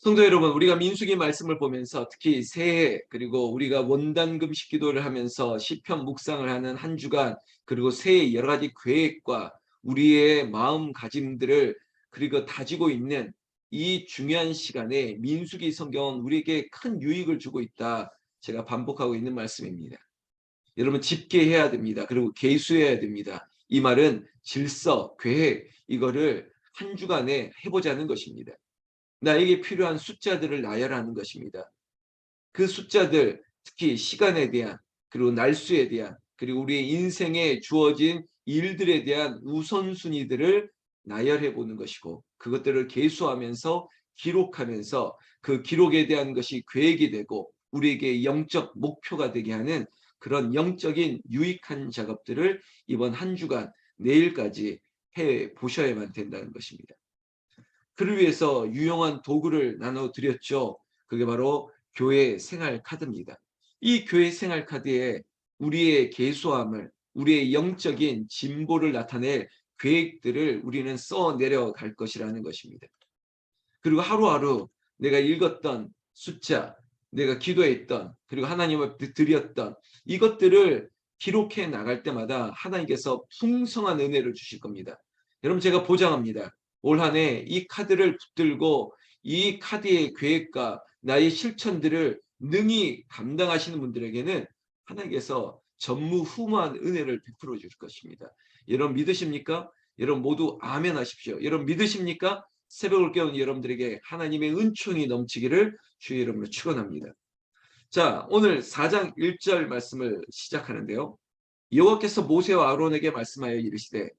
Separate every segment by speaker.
Speaker 1: 성도 여러분, 우리가 민수기 말씀을 보면서 특히 새해 그리고 우리가 원단 금식 기도를 하면서 시편 묵상을 하는 한 주간 그리고 새해 여러 가지 계획과 우리의 마음가짐들을 그리고 다지고 있는 이 중요한 시간에 민수기 성경은 우리에게 큰 유익을 주고 있다. 제가 반복하고 있는 말씀입니다. 여러분 집계해야 됩니다. 그리고 계수해야 됩니다. 이 말은 질서, 계획 이거를 한 주간에 해보자는 것입니다. 나에게 필요한 숫자들을 나열하는 것입니다. 그 숫자들, 특히 시간에 대한 그리고 날수에 대한 그리고 우리의 인생에 주어진 일들에 대한 우선순위들을 나열해 보는 것이고 그것들을 계수하면서 기록하면서 그 기록에 대한 것이 계획이 되고 우리에게 영적 목표가 되게 하는 그런 영적인 유익한 작업들을 이번 한 주간 내일까지 해 보셔야만 된다는 것입니다. 그를 위해서 유용한 도구를 나눠드렸죠. 그게 바로 교회 생활 카드입니다. 이 교회 생활 카드에 우리의 계수함을, 우리의 영적인 진보를 나타낼 계획들을 우리는 써 내려갈 것이라는 것입니다. 그리고 하루하루 내가 읽었던 숫자, 내가 기도했던, 그리고 하나님을 드렸던 이것들을 기록해 나갈 때마다 하나님께서 풍성한 은혜를 주실 겁니다. 여러분 제가 보장합니다. 올 한 해 이 카드를 붙들고 이 카드의 계획과 나의 실천들을 능히 감당하시는 분들에게는 하나님께서 전무후무한 은혜를 베풀어 줄 것입니다. 여러분 믿으십니까? 여러분 모두 아멘 하십시오. 여러분 믿으십니까? 새벽을 깨운 여러분들에게 하나님의 은총이 넘치기를 주의 이름으로 축원합니다. 자, 오늘 4장 1절 말씀을 시작하는데요. 여호와께서 모세와 아론에게 말씀하여 이르시되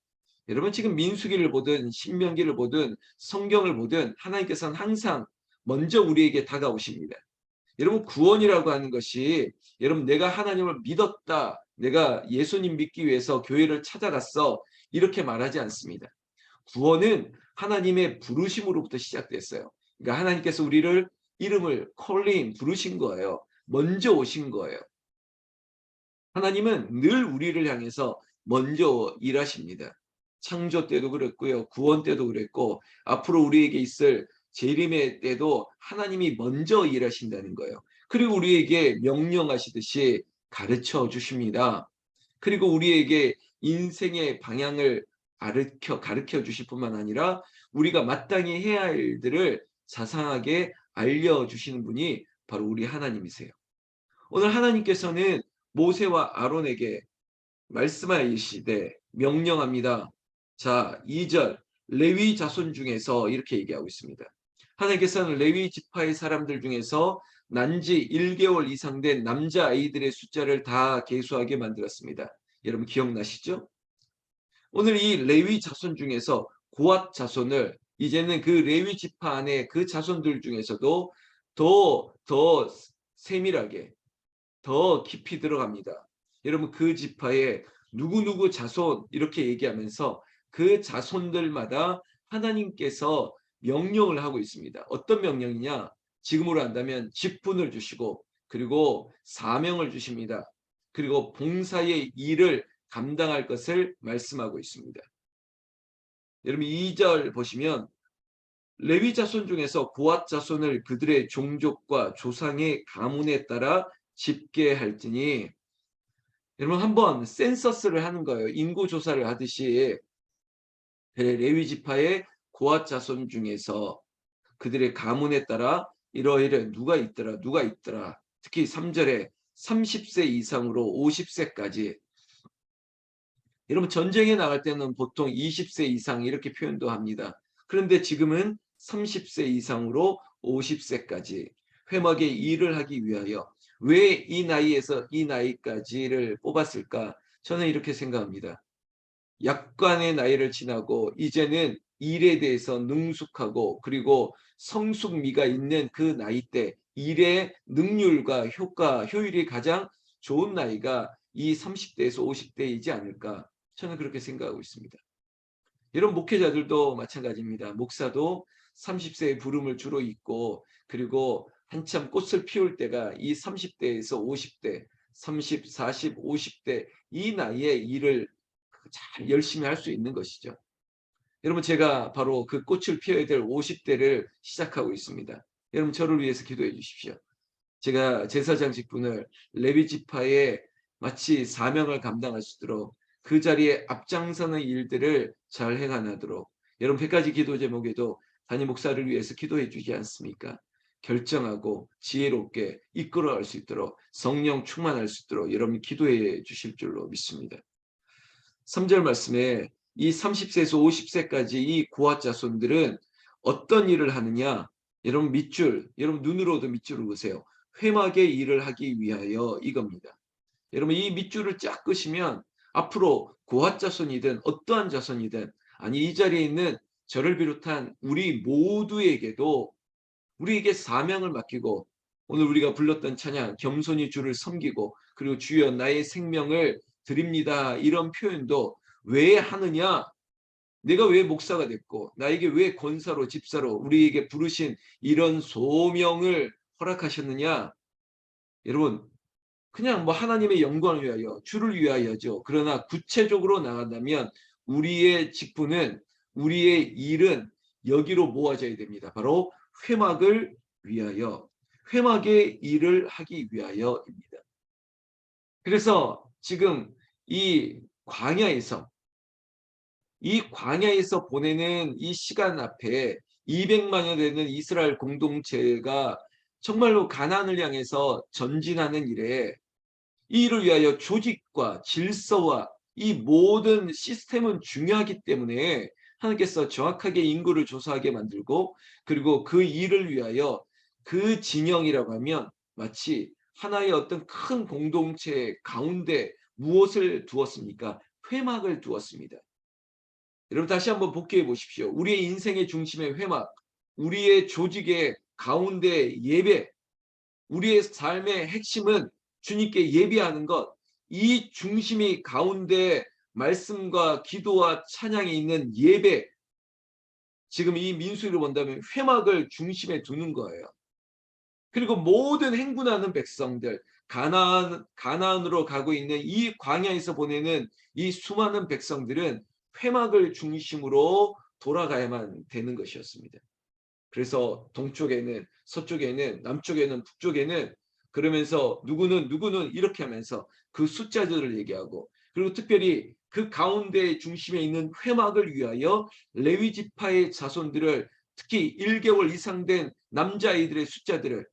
Speaker 1: 여러분 지금 민수기를 보든 신명기를 보든 성경을 보든 하나님께서는 항상 먼저 우리에게 다가오십니다. 여러분 구원이라고 하는 것이 여러분 내가 하나님을 믿었다. 내가 예수님 믿기 위해서 교회를 찾아갔어. 이렇게 말하지 않습니다. 구원은 하나님의 부르심으로부터 시작됐어요. 그러니까 하나님께서 우리를 이름을 콜링 부르신 거예요. 먼저 오신 거예요. 하나님은 늘 우리를 향해서 먼저 일하십니다. 창조 때도 그랬고요. 구원 때도 그랬고 앞으로 우리에게 있을 재림의 때도 하나님이 먼저 일하신다는 거예요. 그리고 우리에게 명령하시듯이 가르쳐 주십니다. 그리고 우리에게 인생의 방향을 가르쳐 주실 뿐만 아니라 우리가 마땅히 해야 할 일들을 자상하게 알려주시는 분이 바로 우리 하나님이세요. 오늘 하나님께서는 모세와 아론에게 말씀하시되 명령합니다. 자, 2절 레위 자손 중에서 이렇게 얘기하고 있습니다. 하나님께서는 레위 지파의 사람들 중에서 난지 1개월 이상 된 남자아이들의 숫자를 다 계수하게 만들었습니다. 여러분 기억나시죠? 오늘 이 레위 자손 중에서 고앗 자손을 이제는 그 레위 지파 안에 그 자손들 중에서도 더 세밀하게 더 깊이 들어갑니다. 여러분 그 지파에 누구누구 자손 이렇게 얘기하면서 그 자손들마다 하나님께서 명령을 하고 있습니다. 어떤 명령이냐? 지금으로 한다면 직분을 주시고 그리고 사명을 주십니다. 그리고 봉사의 일을 감당할 것을 말씀하고 있습니다. 여러분 2절 보시면 레위 자손 중에서 고앗 자손을 그들의 종족과 조상의 가문에 따라 집계할지니 여러분 한번 센서스를 하는 거예요. 인구 조사를 하듯이 레위 지파의 고앗 자손 중에서 그들의 가문에 따라 이러이러 누가 있더라. 특히 3절에 30세 이상으로 50세까지 여러분 전쟁에 나갈 때는 보통 20세 이상 이렇게 표현도 합니다. 그런데 지금은 30세 이상으로 50세까지 회막의 일을 하기 위하여 왜 이 나이에서 이 나이까지를 뽑았을까? 저는 이렇게 생각합니다. 약관의 나이를 지나고 이제는 일에 대해서 능숙하고 그리고 성숙미가 있는 그 나이 때 일의 능률과 효율이 가장 좋은 나이가 이 30대에서 50대이지 않을까 저는 그렇게 생각하고 있습니다. 이런 목회자들도 마찬가지입니다. 목사도 30세의 부름을 주로 입고 그리고 한참 꽃을 피울 때가 이 30대에서 50대, 30, 40, 50대 이 나이에 일을 잘 열심히 할 수 있는 것이죠. 여러분 제가 바로 그 꽃을 피워야 될 50대를 시작하고 있습니다. 여러분 저를 위해서 기도해 주십시오. 제가 제사장 직분을 레위 지파에 마치 사명을 감당할 수 있도록 그 자리에 앞장서는 일들을 잘 행하도록 여러분 100가지 기도 제목에도 담임 목사를 위해서 기도해 주지 않습니까? 결정하고 지혜롭게 이끌어갈 수 있도록 성령 충만할 수 있도록 여러분 기도해 주실 줄로 믿습니다. 3절 말씀에 이 30세에서 50세까지 이 고아 자손들은 어떤 일을 하느냐? 여러분 밑줄, 여러분 눈으로도 밑줄을 그으세요. 회막의 일을 하기 위하여 이겁니다. 여러분 이 밑줄을 쫙 끄시면 앞으로 고아 자손이든 어떠한 자손이든 아니 이 자리에 있는 저를 비롯한 우리 모두에게도 우리에게 사명을 맡기고 오늘 우리가 불렀던 찬양 겸손히 주를 섬기고 그리고 주여 나의 생명을 드립니다. 이런 표현도 왜 하느냐? 내가 왜 목사가 됐고 나에게 왜 권사로 집사로 우리에게 부르신 이런 소명을 허락하셨느냐? 여러분 그냥 뭐 하나님의 영광을 위하여 주를 위하여죠. 그러나 구체적으로 나간다면 우리의 직분은 우리의 일은 여기로 모아져야 됩니다. 바로 회막을 위하여 회막의 일을 하기 위하여입니다. 그래서 지금 이 광야에서 보내는 이 시간 앞에 200만여 되는 이스라엘 공동체가 정말로 가나안을 향해서 전진하는 일에 이 일을 위하여 조직과 질서와 이 모든 시스템은 중요하기 때문에 하나님께서 정확하게 인구를 조사하게 만들고 그리고 그 일을 위하여 그 진영이라고 하면 마치 하나의 어떤 큰 공동체 가운데 무엇을 두었습니까? 회막을 두었습니다. 여러분 다시 한번 복귀해 보십시오. 우리의 인생의 중심에 회막, 우리의 조직의 가운데 예배, 우리의 삶의 핵심은 주님께 예배하는 것, 이 중심이 가운데 말씀과 기도와 찬양이 있는 예배, 지금 이 민수기를 본다면 회막을 중심에 두는 거예요. 그리고 모든 행군하는 백성들, 가나안으로 가고 있는 이 광야에서 보내는 이 수많은 백성들은 회막을 중심으로 돌아가야만 되는 것이었습니다. 그래서 동쪽에는 서쪽에는 남쪽에는 북쪽에는 그러면서 누구는 이렇게 하면서 그 숫자들을 얘기하고 그리고 특별히 그 가운데 중심에 있는 회막을 위하여 레위 지파의 자손들을 특히 1개월 이상 된 남자아이들의 숫자들을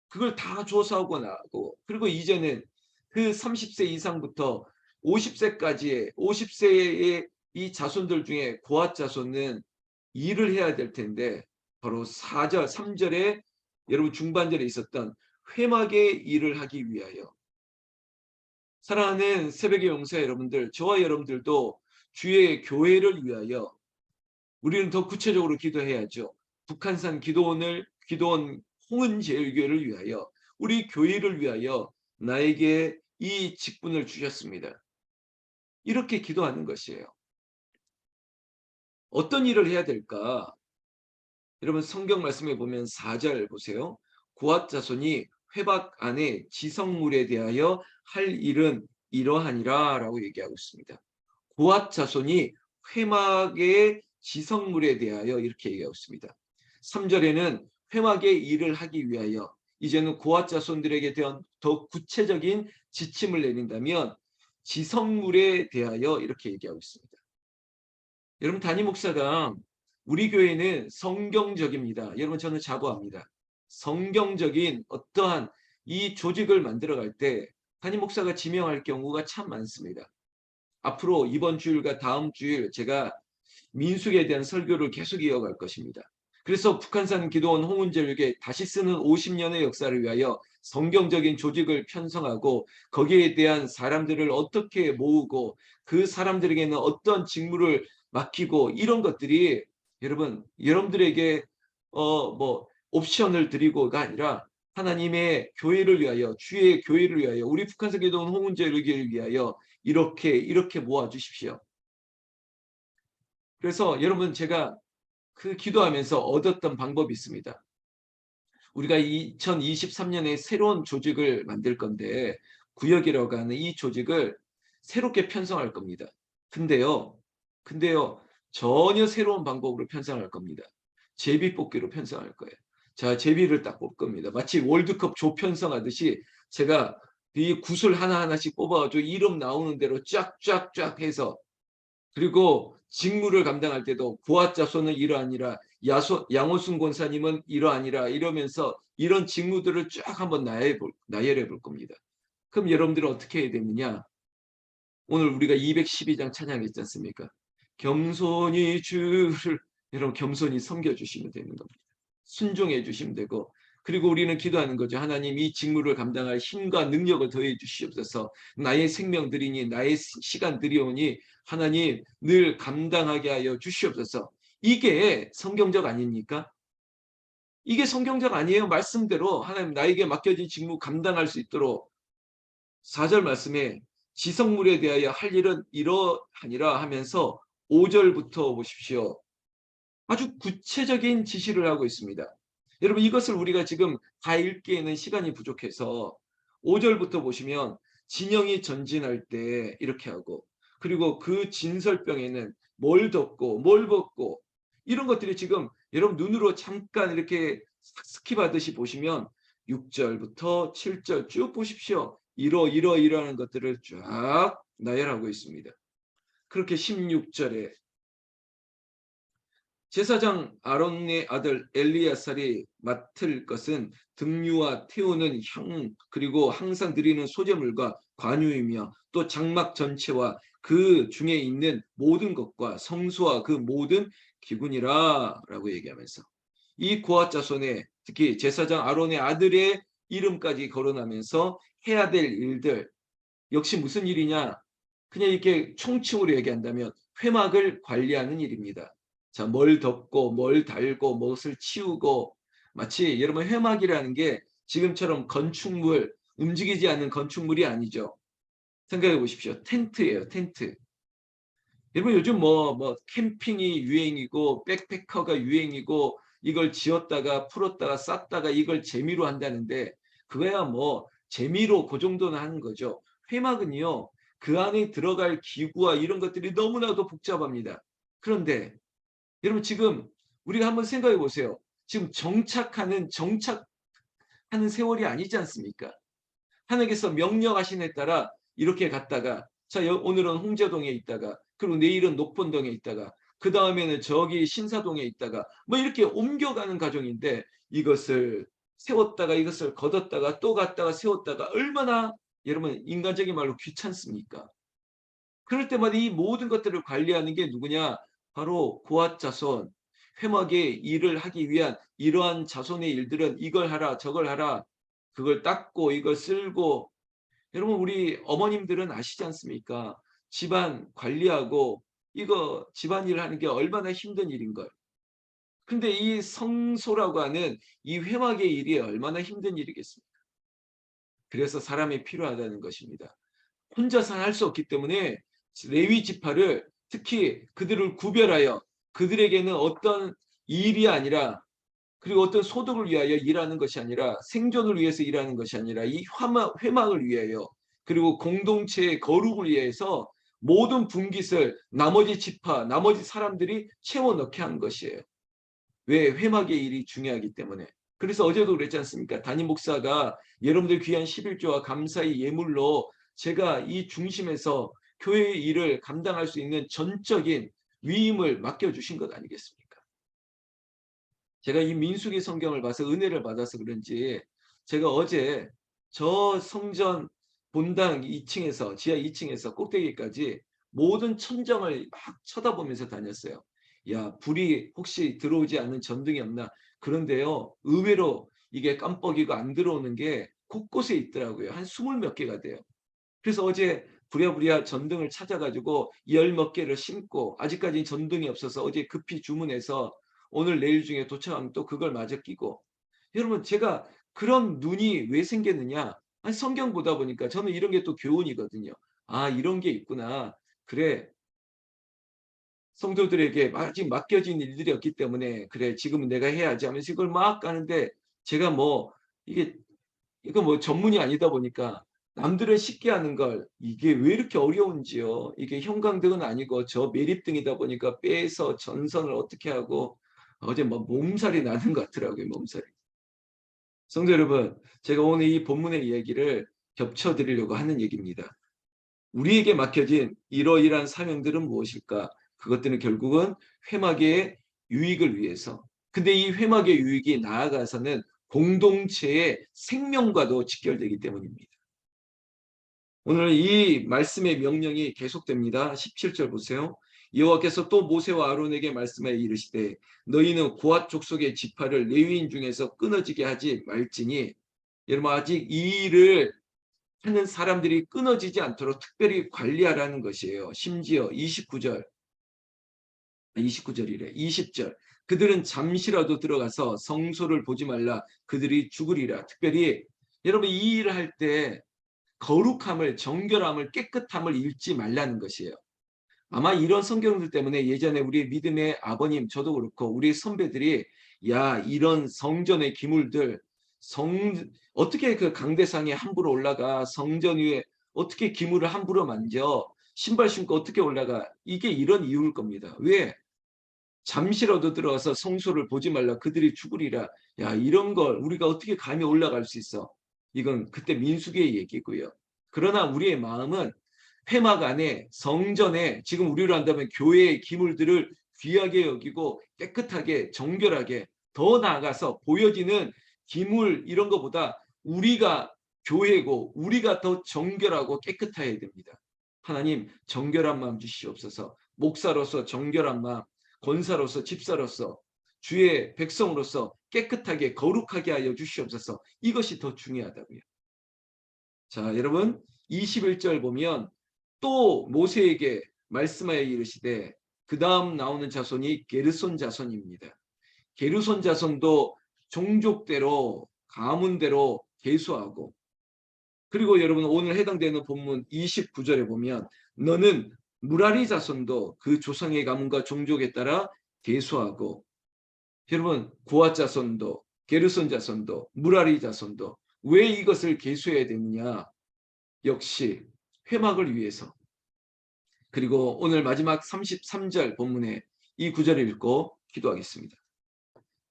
Speaker 1: 그걸 다 조사하고 나고 그리고 이제는 그 30세 이상부터 50세까지의 50세의 이 자손들 중에 고아 자손은 일을 해야 될 텐데 바로 4절, 3절에 여러분 중반절에 있었던 회막의 일을 하기 위하여 사랑하는 새벽의 용사 여러분들 저와 여러분들도 주의 교회를 위하여 우리는 더 구체적으로 기도해야죠. 북한산 기도원 홍은제일교회를 위하여 우리 교회를 위하여 나에게 이 직분을 주셨습니다. 이렇게 기도하는 것이에요. 어떤 일을 해야 될까? 여러분 성경 말씀에 보면 4절 보세요. 고앗 자손이 회막 안에 지성물에 대하여 할 일은 이러하니라 라고 얘기하고 있습니다. 고앗 자손이 회막의 지성물에 대하여 이렇게 얘기하고 있습니다. 3절에는 회막의 일을 하기 위하여 이제는 고앗 자손들에게 대한 더 구체적인 지침을 내린다면 지성물에 대하여 이렇게 얘기하고 있습니다. 여러분 담임 목사가 우리 교회는 성경적입니다. 여러분 저는 자부합니다. 성경적인 어떠한 이 조직을 만들어갈 때 담임 목사가 지명할 경우가 참 많습니다. 앞으로 이번 주일과 다음 주일 제가 민숙에 대한 설교를 계속 이어갈 것입니다. 그래서 북한산 기도원 홍은제일교회 다시 쓰는 50년의 역사를 위하여 성경적인 조직을 편성하고 거기에 대한 사람들을 어떻게 모으고 그 사람들에게는 어떤 직무를 맡기고 이런 것들이 여러분 여러분들에게 뭐 옵션을 드리고가 아니라 하나님의 교회를 위하여 주의 교회를 위하여 우리 북한산 기도원 홍은제일교회를 위하여 이렇게 모아 주십시오. 그래서 여러분 제가 그 기도하면서 얻었던 방법이 있습니다. 우리가 2023년에 새로운 조직을 만들 건데 구역이라고 하는 이 조직을 새롭게 편성할 겁니다. 근데요 전혀 새로운 방법으로 편성할 겁니다. 제비뽑기로 편성할 거예요. 자, 제비를 딱 뽑을 겁니다. 마치 월드컵 조편성하듯이 제가 이 굿을 하나하나씩 뽑아가지고 이름 나오는 대로 쫙쫙쫙 해서, 그리고 직무를 감당할 때도 고아자손은 이러하니라, 양호순 권사님은 이러하니라 이러면서 이런 직무들을 쫙 한번 나열해 볼 겁니다. 그럼 여러분들은 어떻게 해야 되느냐? 오늘 우리가 212장 찬양했지 않습니까? 겸손히 주를, 여러분 겸손히 섬겨주시면 되는 겁니다. 순종해 주시면 되고, 그리고 우리는 기도하는 거죠. 하나님, 이 직무를 감당할 힘과 능력을 더해 주시옵소서. 나의 생명 드리니, 나의 시간 드리오니 하나님 늘 감당하게 하여 주시옵소서. 이게 성경적 아닙니까? 이게 성경적 아니에요. 말씀대로 하나님 나에게 맡겨진 직무 감당할 수 있도록 4절 말씀에 지성물에 대하여 할 일은 이러하니라 하면서 5절부터 보십시오. 아주 구체적인 지시를 하고 있습니다. 여러분, 이것을 우리가 지금 다 읽기에는 시간이 부족해서 5절부터 보시면 진영이 전진할 때 이렇게 하고, 그리고 그 진설병에는 뭘 덮고 뭘 벗고, 이런 것들이 지금 여러분 눈으로 잠깐 이렇게 스킵하듯이 보시면 6절부터 7절 쭉 보십시오. 이러하는 것들을 쫙 나열하고 있습니다. 그렇게 16절에 제사장 아론의 아들 엘리야살이 맡을 것은 등유와 태우는 향, 그리고 항상 드리는 소제물과 관유이며 또 장막 전체와 그 중에 있는 모든 것과 성소와 그 모든 기군이라 라고 얘기하면서 이 고앗 자손에 특히 제사장 아론의 아들의 이름까지 거론하면서 해야 될 일들, 역시 무슨 일이냐? 그냥 이렇게 총칭으로 얘기한다면 회막을 관리하는 일입니다. 자, 뭘 덮고 뭘 달고 무엇을 치우고, 마치 여러분 회막이라는 게 지금처럼 건축물, 움직이지 않는 건축물이 아니죠. 생각해 보십시오. 텐트예요, 텐트. 여러분 요즘 뭐 캠핑이 유행이고 백패커가 유행이고 이걸 지었다가 풀었다가 쌌다가 이걸 재미로 한다는데, 그거야 뭐 재미로 그 정도는 하는 거죠. 회막은요, 그 안에 들어갈 기구와 이런 것들이 너무나도 복잡합니다. 그런데 여러분 지금 우리가 한번 생각해 보세요. 지금 정착하는 세월이 아니지 않습니까? 하나님께서 명령하신 에 따라 이렇게 갔다가, 자, 오늘은 홍제동에 있다가, 그리고 내일은 녹본동에 있다가, 그 다음에는 저기 신사동에 있다가 뭐 이렇게 옮겨가는 과정인데, 이것을 세웠다가 이것을 걷었다가 또 갔다가 세웠다가 얼마나 여러분 인간적인 말로 귀찮습니까? 그럴 때마다 이 모든 것들을 관리하는 게 누구냐? 바로 고앗 자손, 회막의 일을 하기 위한 이러한 자손의 일들은 이걸 하라 저걸 하라, 그걸 닦고 이걸 쓸고. 여러분 우리 어머님들은 아시지 않습니까? 집안 관리하고 이거 집안일 하는 게 얼마나 힘든 일인 걸. 근데 이 성소라고 하는 이 회막의 일이 얼마나 힘든 일이겠습니까? 그래서 사람이 필요하다는 것입니다. 혼자서는 할 수 없기 때문에 레위 지파를, 특히 그들을 구별하여 그들에게는 어떤 일이 아니라, 그리고 어떤 소득을 위하여 일하는 것이 아니라, 생존을 위해서 일하는 것이 아니라 이 회막을 위하여, 그리고 공동체의 거룩을 위해서 모든 분깃을 나머지 지파, 나머지 사람들이 채워 넣게 하는 것이에요. 왜? 회막의 일이 중요하기 때문에. 그래서 어제도 그랬지 않습니까? 담임 목사가 여러분들 귀한 11조와 감사의 예물로 제가 이 중심에서 교회의 일을 감당할 수 있는 전적인 위임을 맡겨주신 것 아니겠습니까? 제가 이 민수기 성경을 봐서 은혜를 받아서 그런지 제가 어제 저 성전 본당 2층에서 지하 2층에서 꼭대기까지 모든 천정을 막 쳐다보면서 다녔어요. 야, 불이 혹시 들어오지 않는 전등이 없나? 그런데요, 의외로 이게 깜빡이고 안 들어오는 게 곳곳에 있더라고요. 한 20몇 개가 돼요. 그래서 어제 부랴부랴 전등을 찾아가지고 10몇 개를 심고, 아직까지 전등이 없어서 어제 급히 주문해서 오늘 내일 중에 도착하면 또 그걸 마저 끼고. 여러분 제가 그런 눈이 왜 생겼느냐? 아니, 성경 보다 보니까 저는 이런 게 또 교훈이거든요. 아, 이런 게 있구나. 그래, 성도들에게 아직 맡겨진 일들이었기 때문에 그래 지금은 내가 해야지 하면서 이걸 막 가는데, 제가 뭐 이게 이거 뭐 전문이 아니다 보니까 남들은 쉽게 하는 걸 이게 왜 이렇게 어려운지요. 이게 형광등은 아니고 저 매립등이다 보니까 빼서 전선을 어떻게 하고, 어제 뭐 몸살이 나는 것 같더라고요. 몸살이. 성도 여러분, 제가 오늘 이 본문의 이야기를 겹쳐드리려고 하는 얘기입니다. 우리에게 맡겨진 이러이러한 사명들은 무엇일까? 그것들은 결국은 회막의 유익을 위해서. 근데 이 회막의 유익이 나아가서는 공동체의 생명과도 직결되기 때문입니다. 오늘 이 말씀의 명령이 계속됩니다. 17절 보세요. 여호와께서 또 모세와 아론에게 말씀하여 이르시되 너희는 고앗 족속의 지파를 레위인 중에서 끊어지게 하지 말지니. 여러분, 아직 이 일을 하는 사람들이 끊어지지 않도록 특별히 관리하라는 것이에요. 심지어 29절이래. 20절. 그들은 잠시라도 들어가서 성소를 보지 말라. 그들이 죽으리라. 특별히 여러분, 이 일을 할 때 거룩함을, 정결함을, 깨끗함을 잃지 말라는 것이에요. 아마 이런 성경들 때문에 예전에 우리 믿음의 아버님, 저도 그렇고 우리 선배들이 야, 이런 성전의 기물들, 어떻게 그 강대상에 함부로 올라가, 성전 위에 어떻게 기물을 함부로 만져, 신발 신고 어떻게 올라가, 이게 이런 이유일 겁니다. 왜? 잠시라도 들어가서 성소를 보지 말라. 그들이 죽으리라. 야, 이런 걸 우리가 어떻게 감히 올라갈 수 있어? 이건 그때 민수기의 얘기고요. 그러나 우리의 마음은 회막 안에, 성전에, 지금 우리로 한다면 교회의 기물들을 귀하게 여기고 깨끗하게 정결하게, 더 나아가서 보여지는 기물 이런 것보다 우리가 교회고 우리가 더 정결하고 깨끗해야 됩니다. 하나님, 정결한 마음 주시옵소서. 목사로서 정결한 마음, 권사로서, 집사로서, 주의 백성으로서 깨끗하게 거룩하게 하여 주시옵소서. 이것이 더 중요하다고요. 자, 여러분, 21절 보면 또 모세에게 말씀하여 이르시되, 그 다음 나오는 자손이 게르손 자손입니다. 게르손 자손도 종족대로, 가문대로 계수하고, 그리고 여러분, 오늘 해당되는 본문 29절에 보면 너는 무라리 자손도 그 조상의 가문과 종족에 따라 계수하고. 여러분, 고앗 자손도, 게르손 자손도, 무라리 자손도 왜 이것을 계수해야 되느냐? 역시 회막을 위해서. 그리고 오늘 마지막 33절 본문에 이 구절을 읽고 기도하겠습니다.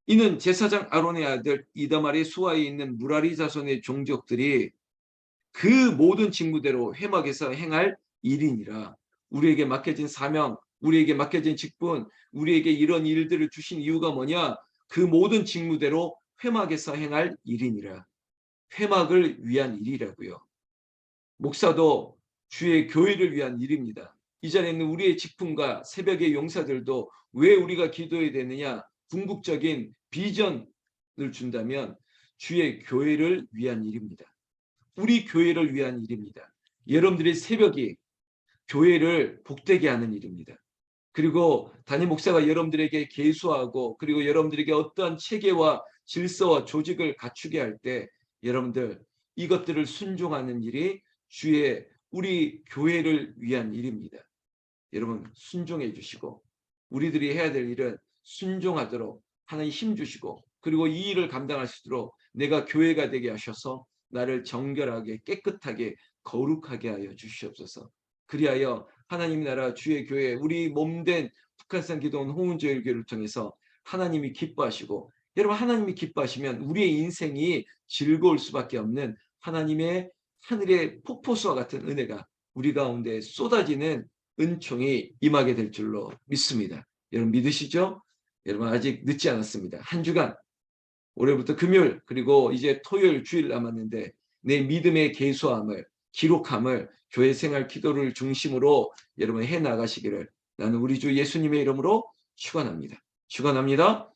Speaker 1: 이는 제사장 아론의 아들 이다말의 수하에 있는 무라리 자손의 종족들이 그 모든 직무대로 회막에서 행할 일이니라. 우리에게 맡겨진 사명, 우리에게 맡겨진 직분, 우리에게 이런 일들을 주신 이유가 뭐냐? 그 모든 직무대로 회막에서 행할 일이니라. 회막을 위한 일이라고요. 목사도 주의 교회를 위한 일입니다. 이 자리에 있는 우리의 직분과 새벽의 용사들도 왜 우리가 기도해야 되느냐? 궁극적인 비전을 준다면 주의 교회를 위한 일입니다. 우리 교회를 위한 일입니다. 여러분들의 새벽이 교회를 복되게 하는 일입니다. 그리고 담임 목사가 여러분들에게 계수하고, 그리고 여러분들에게 어떠한 체계와 질서와 조직을 갖추게 할 때 여러분들 이것들을 순종하는 일이 주의 우리 교회를 위한 일입니다. 여러분, 순종해 주시고, 우리들이 해야 될 일은 순종하도록 하나님 힘 주시고, 그리고 이 일을 감당할 수 있도록 내가 교회가 되게 하셔서 나를 정결하게 깨끗하게 거룩하게 하여 주시옵소서. 그리하여 하나님 나라 주의 교회, 우리 몸된 북한산 기도원 홍은조일교회를 통해서 하나님이 기뻐하시고, 여러분, 하나님이 기뻐하시면 우리의 인생이 즐거울 수밖에 없는 하나님의 하늘의 폭포수와 같은 은혜가 우리 가운데 쏟아지는 은총이 임하게 될 줄로 믿습니다. 여러분, 믿으시죠? 여러분, 아직 늦지 않았습니다. 한 주간, 올해부터 금요일, 그리고 이제 토요일, 주일 남았는데 내 믿음의 계수함을, 기록함을 교회 생활 기도를 중심으로 여러분 해 나가시기를 나는 우리 주 예수님의 이름으로 축원합니다. 축원합니다.